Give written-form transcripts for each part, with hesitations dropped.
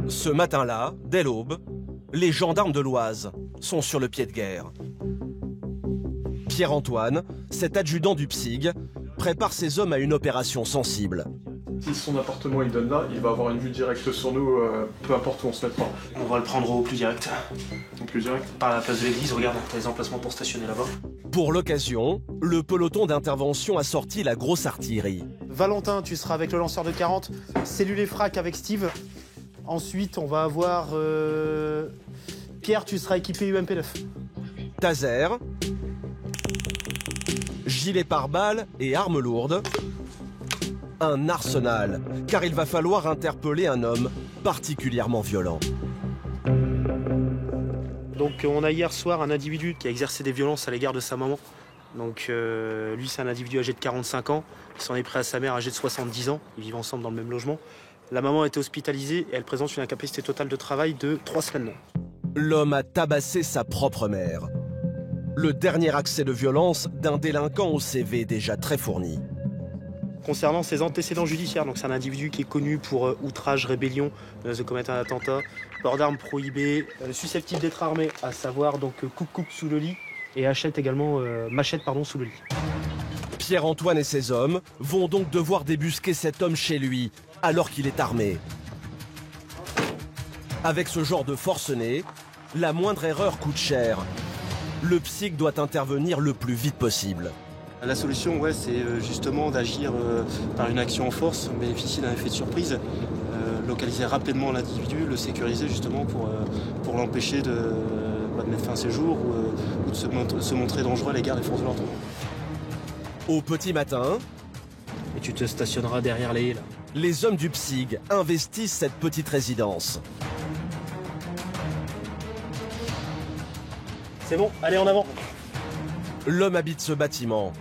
Ce matin-là, dès l'aube, les gendarmes de l'Oise sont sur le pied de guerre. Pierre-Antoine, cet adjudant du PSIG, prépare ses hommes à une opération sensible. Si son appartement il donne là, il va avoir une vue directe sur nous, peu importe où on se mettra. On va le prendre au plus direct. Au plus direct. Par la place de l'église, regarde, t'as les emplacements pour stationner là-bas. Pour l'occasion, le peloton d'intervention a sorti la grosse artillerie. Valentin, tu seras avec le lanceur de 40, cellule et frac avec Steve. Ensuite, on va avoir... Pierre, tu seras équipé UMP9. Taser, gilet pare-balles et armes lourdes. Un arsenal, car il va falloir interpeller un homme particulièrement violent. Donc on a hier soir un individu qui a exercé des violences à l'égard de sa maman. Donc lui c'est un individu âgé de 45 ans, il s'en est pris à sa mère âgée de 70 ans, ils vivent ensemble dans le même logement. La maman a été hospitalisée et elle présente une incapacité totale de travail de 3 semaines. L'homme a tabassé sa propre mère. Le dernier accès de violence d'un délinquant au CV déjà très fourni. Concernant ses antécédents judiciaires, donc c'est un individu qui est connu pour outrage, rébellion, menace de commettre un attentat, port d'armes prohibé, susceptible d'être armé, à savoir donc coupe sous le lit et machette sous le lit. Pierre-Antoine et ses hommes vont donc devoir débusquer cet homme chez lui, alors qu'il est armé. Avec ce genre de forcené, la moindre erreur coûte cher. Le PSIG doit intervenir le plus vite possible. La solution, c'est justement d'agir par une action en force, bénéficier d'un effet de surprise, localiser rapidement l'individu, le sécuriser justement pour l'empêcher de mettre fin à ses jours ou de se montrer dangereux à l'égard des forces de l'ordre. Au petit matin, Et tu te stationneras derrière les haies là. les hommes du PSIG investissent cette petite résidence. C'est bon, allez en avant. L'homme habite ce bâtiment.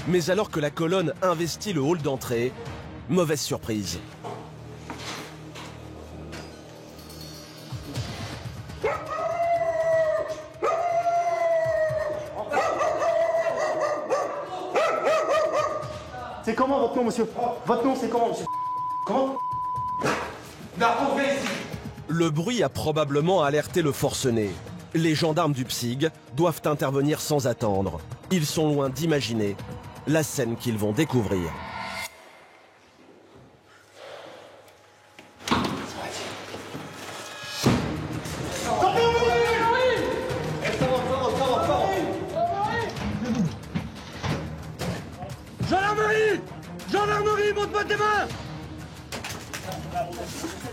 Mais alors que la colonne investit le hall d'entrée, mauvaise surprise. C'est comment votre nom, monsieur? Votre nom, c'est comment, monsieur? Comment? Le bruit a probablement alerté le forcené. Les gendarmes du PSIG doivent intervenir sans attendre. Ils sont loin d'imaginer la scène qu'ils vont découvrir. Gendarmerie! Gendarmerie, monte-moi tes mains!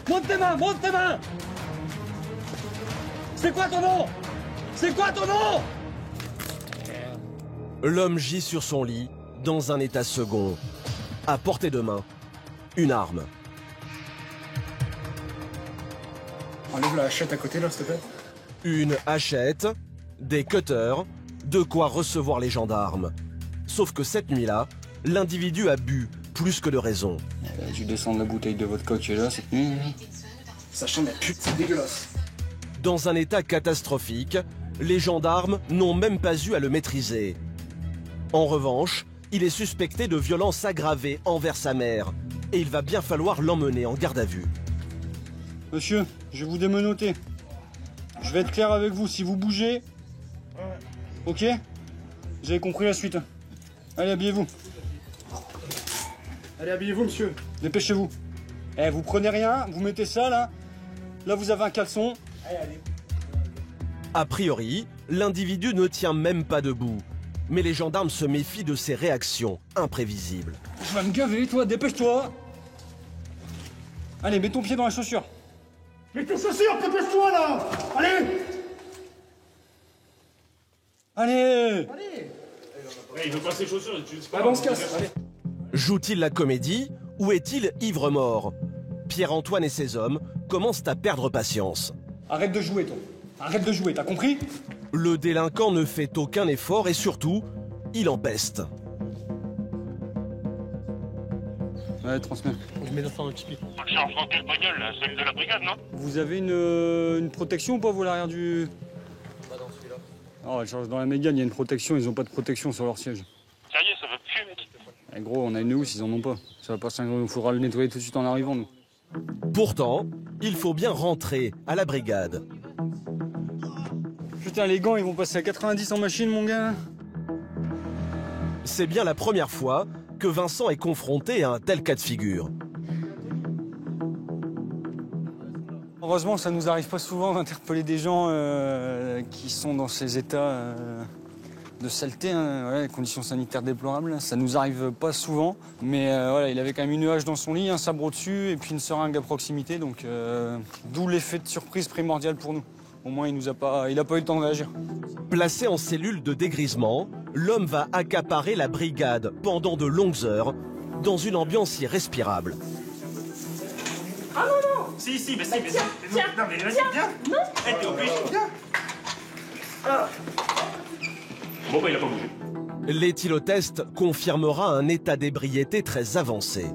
Monte tes mains, monte tes mains! C'est quoi ton nom? C'est quoi ton nom? L'homme gît sur son lit, dans un état second. À portée de main, une arme. Enlève la hachette à côté là, s'il te plaît. Une hachette, des cutters, de quoi recevoir les gendarmes. Sauf que cette nuit-là, l'individu a bu plus que de raison. J'ai dû descendre la bouteille de vodka que là cette nuit. Ça chante la pute, c'est dégueulasse. Dans un état catastrophique, les gendarmes n'ont même pas eu à le maîtriser. En revanche, il est suspecté de violences aggravées envers sa mère. Et il va bien falloir l'emmener en garde à vue. Monsieur, je vais vous démenoter. Je vais être clair avec vous, si vous bougez... Ok? Vous avez compris la suite. Allez, habillez-vous. Allez, habillez-vous, monsieur. Dépêchez-vous. Eh, vous prenez rien, vous mettez ça, là. Là, vous avez un caleçon. A priori, l'individu ne tient même pas debout. Mais les gendarmes se méfient de ses réactions imprévisibles. Je vais me gaver, toi, dépêche-toi. Allez, mets ton pied dans la chaussure. Mets tes chaussures, dépêche-toi là. Allez. Allez! Il veut pas ses chaussures, tu sais pas. Ah bon, on se casse. Allez. Joue-t-il la comédie ou est-il ivre-mort? Pierre-Antoine et ses hommes commencent à perdre patience. Arrête de jouer, toi. Arrête de jouer, t'as compris? Le délinquant ne fait aucun effort et surtout, il empeste. Ouais, transmets. Je mets dans le petit pied. Charge dans quelle bagnole, là? Celle de la brigade, non? Vous avez une protection ou pas, vous, à l'arrière du... Pas dans celui-là. Oh, elle charge dans la Mégane, il y a une protection, ils ont pas de protection sur leur siège. Sérieux, ça va plus, mec. Eh, gros, on a une housse, ils en ont pas. Ça va pas, il faudra le nettoyer tout de suite en arrivant, nous. Pourtant, Il faut bien rentrer à la brigade. Putain, les gants, ils vont passer à 90 en machine, mon gars. C'est bien la première fois que Vincent est confronté à un tel cas de figure. Heureusement, ça nous arrive pas souvent d'interpeller des gens qui sont dans ces états de saleté, hein, voilà, les conditions sanitaires déplorables. Ça nous arrive pas souvent, mais voilà, il avait quand même une hache dans son lit, un sabre au-dessus et puis une seringue à proximité, donc d'où l'effet de surprise primordial pour nous. Au moins, il a pas eu le temps de réagir. Placé en cellule de dégrisement, l'homme va accaparer la brigade pendant de longues heures dans une ambiance irrespirable. Ah non, non. Si, mais si, mais si. Tiens, Non, mais vas-y, viens. Non. Eh, t'es obligé, viens. Ah. Bon, bah, il a pas bougé. L'éthylotest confirmera un état d'ébriété très avancé.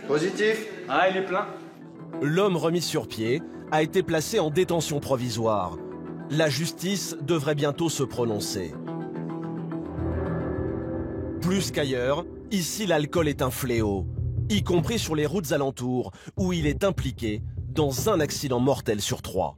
Positif. Ah, il est plein. L'homme remis sur pied a été placé en détention provisoire. La justice devrait bientôt se prononcer. Plus qu'ailleurs, ici l'alcool est un fléau, y compris sur les routes alentours, où il est impliqué dans un accident mortel sur 3.